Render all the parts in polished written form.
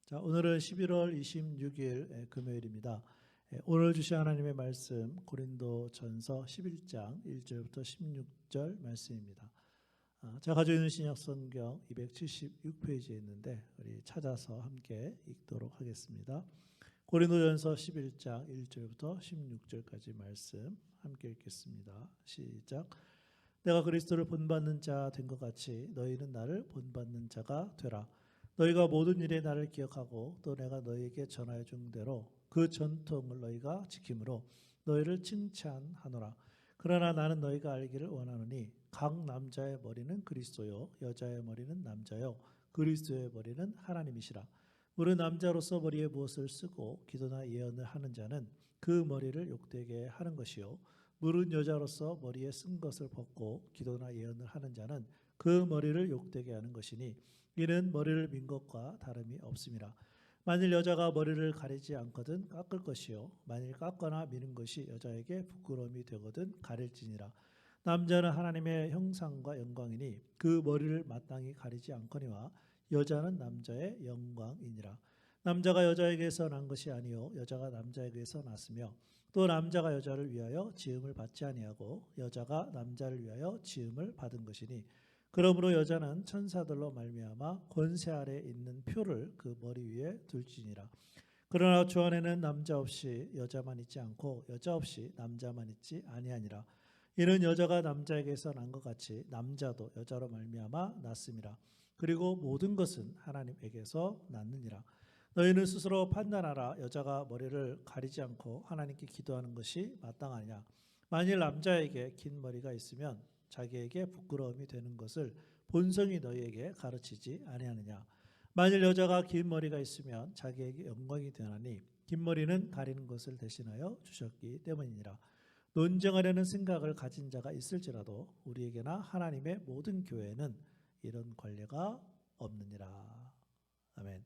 자, 오늘은 11월 26일 금요일입니다. 오늘 주신 하나님의 말씀 고린도전서 11장 1절부터 16절 말씀입니다. 제가 가지고 있는 신약성경 276페이지에 있는데 우리 찾아서 함께 읽도록 하겠습니다. 고린도전서 11장 1절부터 16절까지 말씀 함께 읽겠습니다. 시작. 내가 그리스도를 본받는 자 된 것 같이 너희는 나를 본받는 자가 되라. 너희가 모든 일에 나를 기억하고 또 내가 너희에게 전하여 준 대로 그 전통을 너희가 지킴으로 너희를 칭찬하노라. 그러나 나는 너희가 알기를 원하노니 각 남자의 머리는 그리스도요 여자의 머리는 남자요 그리스도의 머리는 하나님이시라. 우리 남자로서 머리에 무엇을 쓰고 기도나 예언을 하는 자는 그 머리를 욕되게 하는 것이요 물은 여자로서 머리에 쓴 것을 벗고 기도나 예언을 하는 자는 그 머리를 욕되게 하는 것이니 이는 머리를 민 것과 다름이 없음이라. 만일 여자가 머리를 가리지 않거든 깎을 것이요 만일 깎거나 미는 것이 여자에게 부끄러움이 되거든 가릴지니라. 남자는 하나님의 형상과 영광이니 그 머리를 마땅히 가리지 않거니와 여자는 남자의 영광이니라. 남자가 여자에게서 난 것이 아니요 여자가 남자에게서 났으며 또 남자가 여자를 위하여 지음을 받지 아니하고 여자가 남자를 위하여 지음을 받은 것이니 그러므로 여자는 천사들로 말미암아 권세 아래 있는 표를 그 머리 위에 둘지니라. 그러나 주 안에는 남자 없이 여자만 있지 않고 여자 없이 남자만 있지 아니하니라. 이는 여자가 남자에게서 난 것 같이 남자도 여자로 말미암아 났음이라. 그리고 모든 것은 하나님에게서 났느니라. 너희는 스스로 판단하라. 여자가 머리를 가리지 않고 하나님께 기도하는 것이 마땅하냐. 만일 남자에게 긴 머리가 있으면 자기에게 부끄러움이 되는 것을 본성이 너희에게 가르치지 아니하느냐. 만일 여자가 긴 머리가 있으면 자기에게 영광이 되나니 긴 머리는 가리는 것을 대신하여 주셨기 때문이니라. 논쟁하려는 생각을 가진 자가 있을지라도 우리에게나 하나님의 모든 교회에는 이런 권례가 없느니라. 아멘.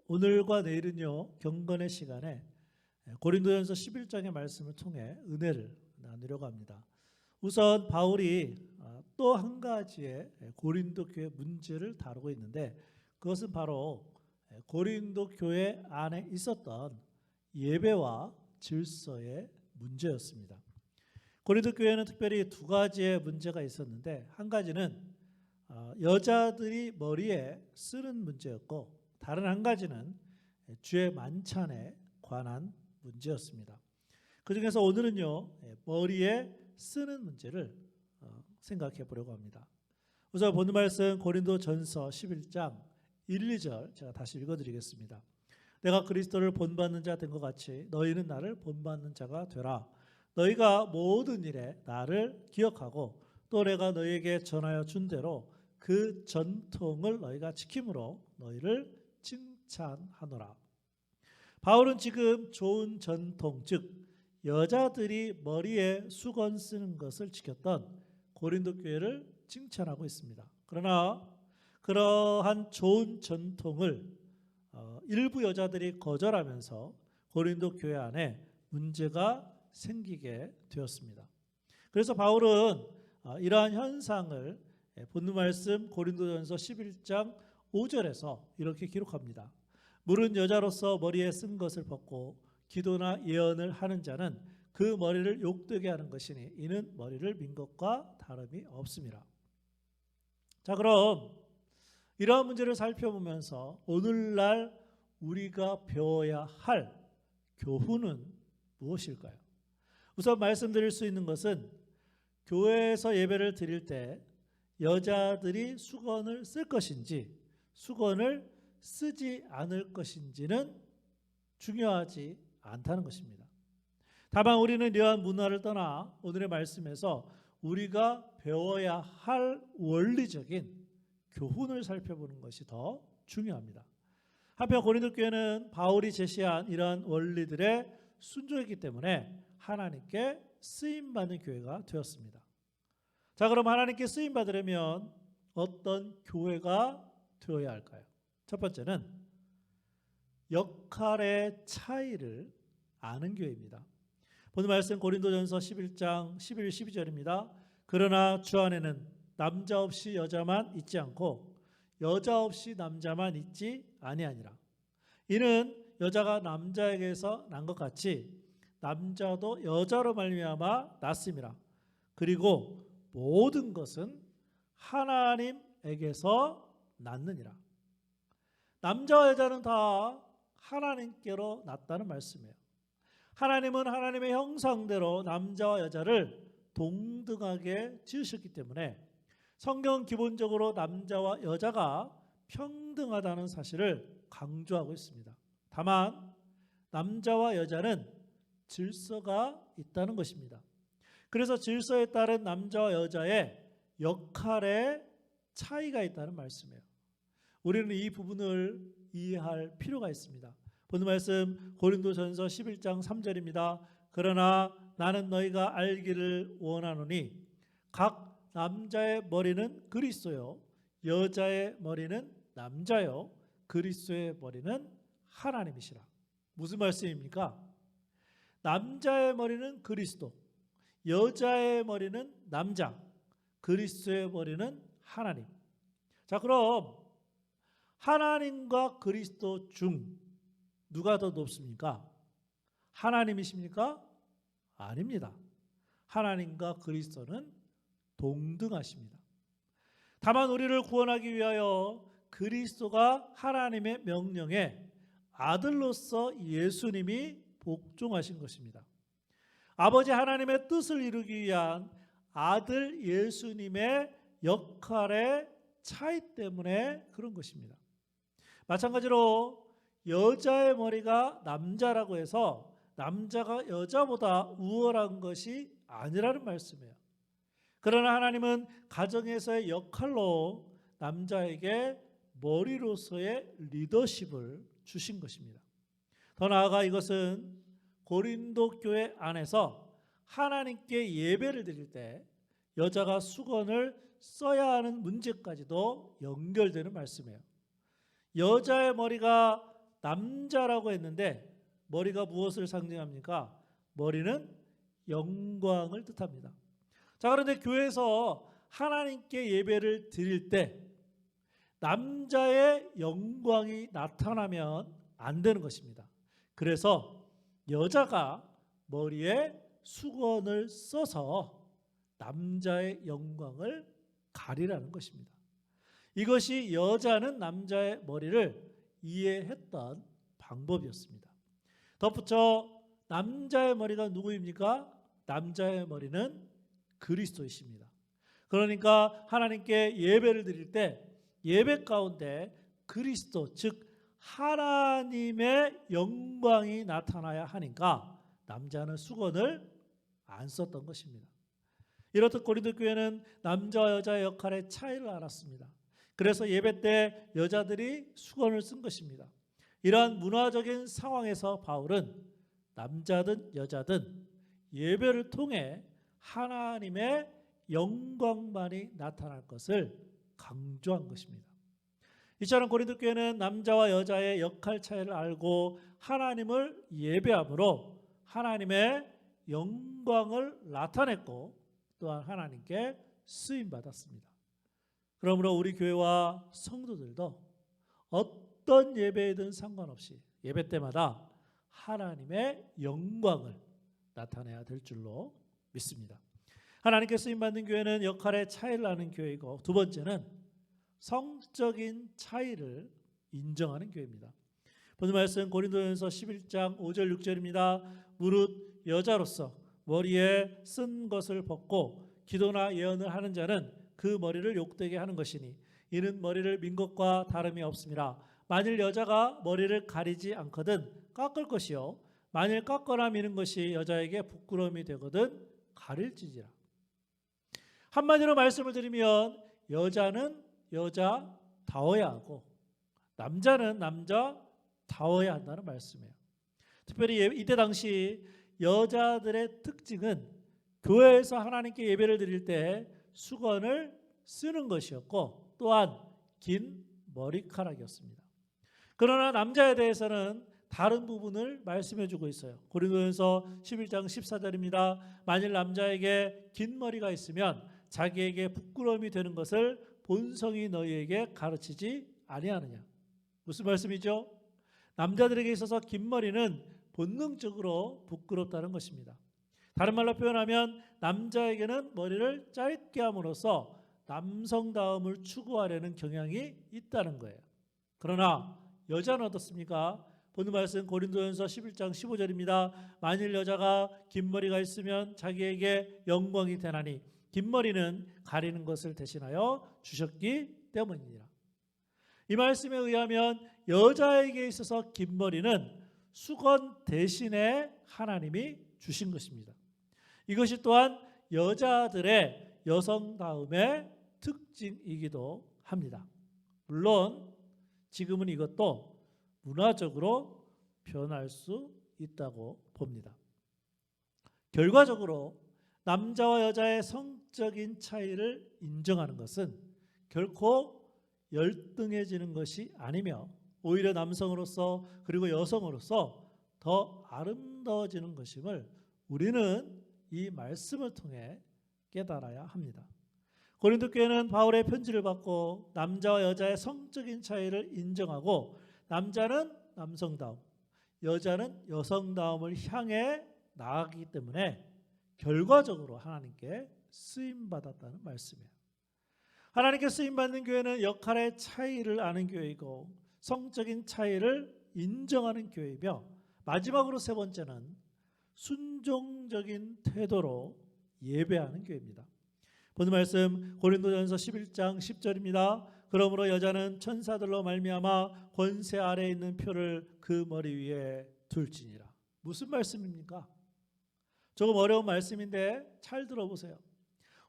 오늘과 내일은요 경건의 시간에 고린도전서 11장의 말씀을 통해 은혜를 나누려고 합니다. 우선 바울이 또 한 가지의 고린도 교회 문제를 다루고 있는데 그것은 바로 고린도 교회 안에 있었던 예배와 질서의 문제였습니다. 고린도 교회는 특별히 두 가지의 문제가 있었는데 한 가지는 여자들이 머리에 쓰는 문제였고 다른 한 가지는 주의 만찬에 관한 문제였습니다. 그 중에서 오늘은요 머리에 쓰는 문제를 생각해 보려고 합니다. 우선 본문 말씀 고린도전서 11장 1, 2절 제가 다시 읽어드리겠습니다. 내가 그리스도를 본받는 자 된 것 같이 너희는 나를 본받는 자가 되라. 너희가 모든 일에 나를 기억하고 또 내가 너희에게 전하여 준 대로 그 전통을 너희가 지킴으로 너희를 칭찬하노라. 바울은 지금 좋은 전통, 즉 여자들이 머리에 수건 쓰는 것을 지켰던 고린도 교회를 칭찬하고 있습니다. 그러나 그러한 좋은 전통을 일부 여자들이 거절하면서 고린도 교회 안에 문제가 생기게 되었습니다. 그래서 바울은 이러한 현상을 본문 말씀 고린도전서 11장 5절에서 이렇게 기록합니다. 물은 여자로서 머리에 쓴 것을 벗고 기도나 예언을 하는 자는 그 머리를 욕되게 하는 것이니 이는 머리를 민 것과 다름이 없음이라. 자, 그럼 이러한 문제를 살펴보면서 오늘날 우리가 배워야 할 교훈은 무엇일까요? 우선 말씀드릴 수 있는 것은 교회에서 예배를 드릴 때 여자들이 수건을 쓸 것인지 수건을 쓰지 않을 것인지는 중요하지 않다는 것입니다. 다만 우리는 이러한 문화를 떠나 오늘의 말씀에서 우리가 배워야 할 원리적인 교훈을 살펴보는 것이 더 중요합니다. 한편 고린도 교회는 바울이 제시한 이러한 원리들에 순종했기 때문에 하나님께 쓰임받는 교회가 되었습니다. 자, 그럼 하나님께 쓰임받으려면 어떤 교회가 되어야 할까요? 첫 번째는 역할의 차이를 아는 교회입니다. 오늘 말씀 고린도전서 11장 11, 12절입니다. 그러나 주 안에는 남자 없이 여자만 있지 않고 여자 없이 남자만 있지 아니하니라. 이는 여자가 남자에게서 난 것 같이 남자도 여자로 말미암아 났음이라. 그리고 모든 것은 하나님에게서 났느니라. 남자와 여자는 다 하나님께로 났다는 말씀이에요. 하나님은 하나님의 형상대로 남자와 여자를 동등하게 지으셨기 때문에 성경은 기본적으로 남자와 여자가 평등하다는 사실을 강조하고 있습니다. 다만 남자와 여자는 질서가 있다는 것입니다. 그래서 질서에 따른 남자와 여자의 역할에 차이가 있다는 말씀이에요. 우리는 이 부분을 이해할 필요가 있습니다. 본문 말씀 고린도전서 11장 3절입니다. 그러나 나는 너희가 알기를 원하노니 각 남자의 머리는 그리스도요 여자의 머리는 남자요 그리스도의 머리는 하나님이시라. 무슨 말씀입니까? 남자의 머리는 그리스도, 여자의 머리는 남자, 그리스도의 머리는 하나님. 자, 그럼 하나님과 그리스도 중 누가 더 높습니까? 하나님이십니까? 아닙니다. 하나님과 그리스도는 동등하십니다. 다만 우리를 구원하기 위하여 그리스도가 하나님의 명령에 아들로서 예수님이 복종하신 것입니다. 아버지 하나님의 뜻을 이루기 위한 아들 예수님의 역할의 차이 때문에 그런 것입니다. 마찬가지로 여자의 머리가 남자라고 해서 남자가 여자보다 우월한 것이 아니라는 말씀이에요. 그러나 하나님은 가정에서의 역할로 남자에게 머리로서의 리더십을 주신 것입니다. 더 나아가 이것은 고린도 교회 안에서 하나님께 예배를 드릴 때 여자가 수건을 써야 하는 문제까지도 연결되는 말씀이에요. 여자의 머리가 남자라고 했는데 머리가 무엇을 상징합니까? 머리는 영광을 뜻합니다. 자, 그런데 교회에서 하나님께 예배를 드릴 때 남자의 영광이 나타나면 안 되는 것입니다. 그래서 여자가 머리에 수건을 써서 남자의 영광을 가리라는 것입니다. 이것이 여자는 남자의 머리를 이해했던 방법이었습니다. 덧붙여 남자의 머리가 누구입니까? 남자의 머리는 그리스도이십니다. 그러니까 하나님께 예배를 드릴 때 예배 가운데 그리스도 즉 하나님의 영광이 나타나야 하니까 남자는 수건을 안 썼던 것입니다. 이렇듯 고린도 교회는 남자와 여자의 역할의 차이를 알았습니다. 그래서 예배 때 여자들이 수건을 쓴 것입니다. 이러한 문화적인 상황에서 바울은 남자든 여자든 예배를 통해 하나님의 영광만이 나타날 것을 강조한 것입니다. 이처럼 고린도 교회는 남자와 여자의 역할 차이를 알고 하나님을 예배함으로 하나님의 영광을 나타냈고 또한 하나님께 쓰임받았습니다. 그러므로 우리 교회와 성도들도 어떤 예배이든 상관없이 예배 때마다 하나님의 영광을 나타내야 될 줄로 믿습니다. 하나님께 쓰임받는 교회는 역할의 차이를 아는 교회이고 두 번째는 성적인 차이를 인정하는 교회입니다. 본문 말씀 고린도전서 11장 5절 6절입니다. 무릇 여자로서 머리에 쓴 것을 벗고 기도나 예언을 하는 자는 그 머리를 욕되게 하는 것이니 이는 머리를 민 것과 다름이 없음이라. 만일 여자가 머리를 가리지 않거든 깎을 것이요 만일 깎거나 미는 것이 여자에게 부끄러움이 되거든 가릴지니라. 한마디로 말씀을 드리면 여자는 여자다워야 하고 남자는 남자다워야 한다는 말씀이에요. 특별히 이때 당시 여자들의 특징은 교회에서 하나님께 예배를 드릴 때 수건을 쓰는 것이었고 또한 긴 머리카락이었습니다. 그러나 남자에 대해서는 다른 부분을 말씀해 주고 있어요. 고린도전서 11장 14절입니다. 만일 남자에게 긴 머리가 있으면 자기에게 부끄러움이 되는 것을 본성이 너희에게 가르치지 아니하느냐. 무슨 말씀이죠? 남자들에게 있어서 긴 머리는 본능적으로 부끄럽다는 것입니다. 다른 말로 표현하면 남자에게는 머리를 짧게 함으로써 남성다움을 추구하려는 경향이 있다는 거예요. 그러나 여자는 어떻습니까? 본문 말씀 고린도전서 11장 15절입니다. 만일 여자가 긴 머리가 있으면 자기에게 영광이 되나니 긴 머리는 가리는 것을 대신하여 주셨기 때문이니라. 이 말씀에 의하면 여자에게 있어서 긴 머리는 수건 대신에 하나님이 주신 것입니다. 이것이 또한 여자들의 여성다움의 특징이기도 합니다. 물론 지금은 이것도 문화적으로 변할 수 있다고 봅니다. 결과적으로 남자와 여자의 성적인 차이를 인정하는 것은 결코 열등해지는 것이 아니며 오히려 남성으로서 그리고 여성으로서 더 아름다워지는 것임을 우리는 이 말씀을 통해 깨달아야 합니다. 고린도 교회는 바울의 편지를 받고 남자와 여자의 성적인 차이를 인정하고 남자는 남성다움, 여자는 여성다움을 향해 나아가기 때문에 결과적으로 하나님께 쓰임받았다는 말씀이에요. 하나님께 쓰임받는 교회는 역할의 차이를 아는 교회이고 성적인 차이를 인정하는 교회이며 마지막으로 세 번째는 순종적인 태도로 예배하는 교회입니다. 본문 말씀 고린도전서 11장 10절입니다. 그러므로 여자는 천사들로 말미암아 권세 아래에 있는 표를 그 머리 위에 둘지니라. 무슨 말씀입니까? 조금 어려운 말씀인데 잘 들어보세요.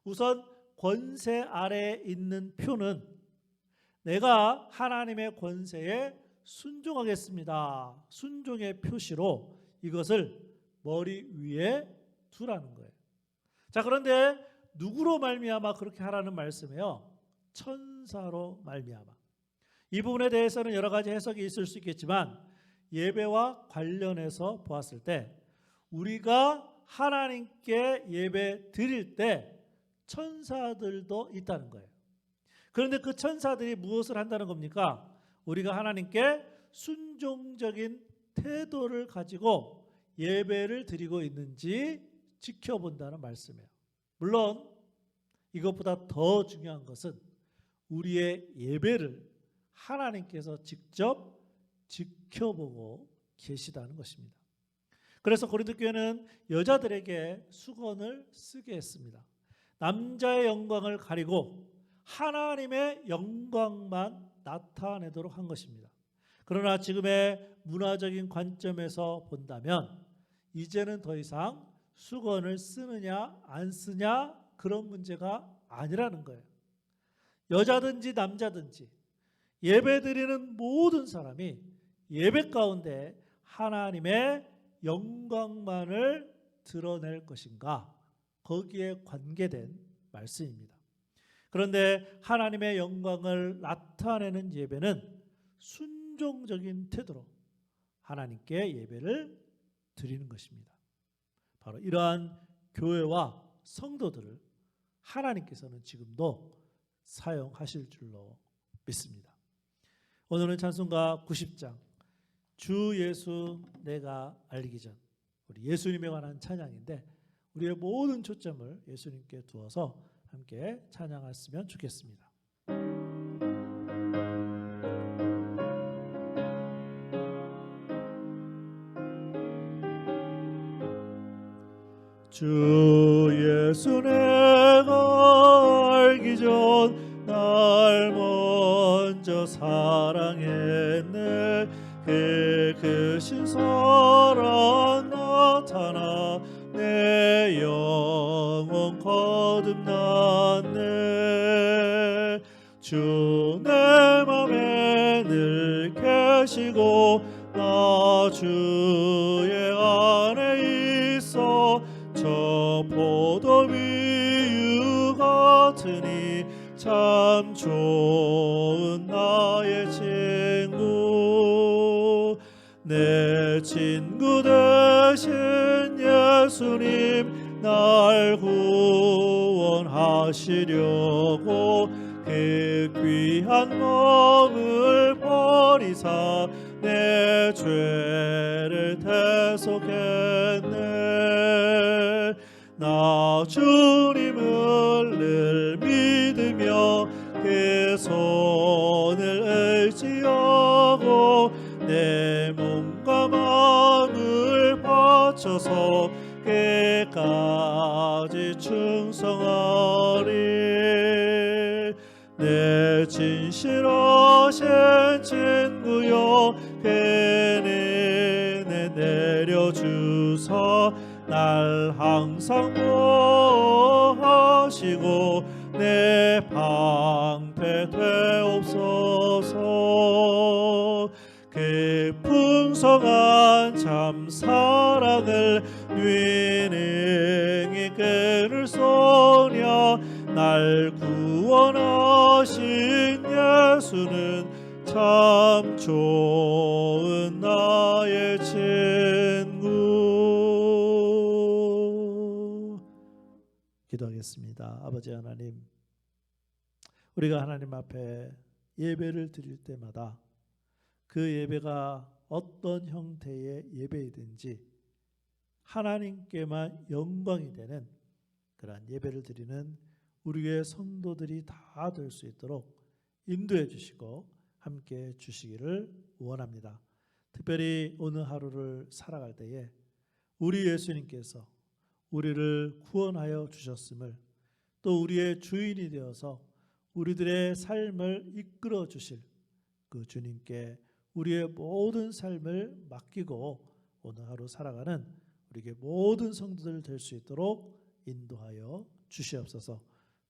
우선 권세 아래에 있는 표는 내가 하나님의 권세에 순종하겠습니다. 순종의 표시로 이것을 머리 위에 두라는 거예요. 자, 그런데 누구로 말미암아 그렇게 하라는 말씀이에요? 천사로 말미암아. 이 부분에 대해서는 여러 가지 해석이 있을 수 있겠지만 예배와 관련해서 보았을 때 우리가 하나님께 예배 드릴 때 천사들도 있다는 거예요. 그런데 그 천사들이 무엇을 한다는 겁니까? 우리가 하나님께 순종적인 태도를 가지고 예배를 드리고 있는지 지켜본다는 말씀이에요. 물론 이것보다 더 중요한 것은 우리의 예배를 하나님께서 직접 지켜보고 계시다는 것입니다. 그래서 고린도 교회는 여자들에게 수건을 쓰게 했습니다. 남자의 영광을 가리고 하나님의 영광만 나타내도록 한 것입니다. 그러나 지금의 문화적인 관점에서 본다면 이제는 더 이상 수건을 쓰느냐 안 쓰냐 그런 문제가 아니라는 거예요. 여자든지 남자든지 예배드리는 모든 사람이 예배 가운데 하나님의 영광만을 드러낼 것인가 거기에 관계된 말씀입니다. 그런데 하나님의 영광을 나타내는 예배는 순종적인 태도로 하나님께 예배를 드리는 것입니다. 바로 이러한 교회와 성도들을 하나님께서는 지금도 사용하실 줄로 믿습니다. 오늘은 찬송가 90장 주 예수 내가 알리기 전 우리 예수님에 관한 찬양인데 우리의 모든 초점을 예수님께 두어서 함께 찬양했으면 좋겠습니다. 주 예수 내가 알기 전 날 먼저 사랑했네. 그 크신 사랑 나타나 내 영혼 거듭났네. 주 내 맘에 늘 계시고 나 주의 안에 있어 저 포도비유 같으니 참 좋은 나의 친구. 내 친구 되신 예수님 날 구원하시려고 그 그 귀한 몸을 버리사 내 죄를 대속했네. 나 주님을 늘 믿으며 그 손을 의지하고 내 몸과 마음을 바쳐서 끝까지 충성하리. 내 진실하신 친구여 그 은혜 내려주사 날 항상 보호하시고 내 방패 되옵소서. 그 풍성한 참 사랑을 능히 끊을 소냐. 날 구원하신 예수는 참 좋은 나의 친구. 기도하겠습니다. 아버지 하나님, 우리가 하나님 앞에 예배를 드릴 때마다 그 예배가 어떤 형태의 예배이든지 하나님께만 영광이 되는 그러한 예배를 드리는 우리의 성도들이 다 될 수 있도록 인도해 주시고 함께 주시기를 원합니다. 특별히 오늘 하루를 살아갈 때에 우리 예수님께서 우리를 구원하여 주셨음을, 또 우리의 주인이 되어서 우리들의 삶을 이끌어 주실 그 주님께 우리의 모든 삶을 맡기고 오늘 하루 살아가는 우리에게 모든 성도들 될 수 있도록 인도하여 주시옵소서.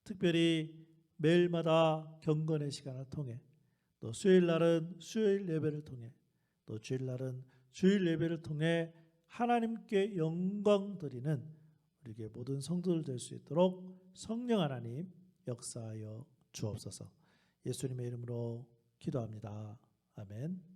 특별히 매일마다 경건의 시간을 통해, 또 수요일날은 수요일 예배를 통해, 또 주일날은 주일 예배를 통해 하나님께 영광 드리는 우리에게 모든 성도들 될 수 있도록 성령 하나님 역사하여 주옵소서. 예수님의 이름으로 기도합니다. 아멘.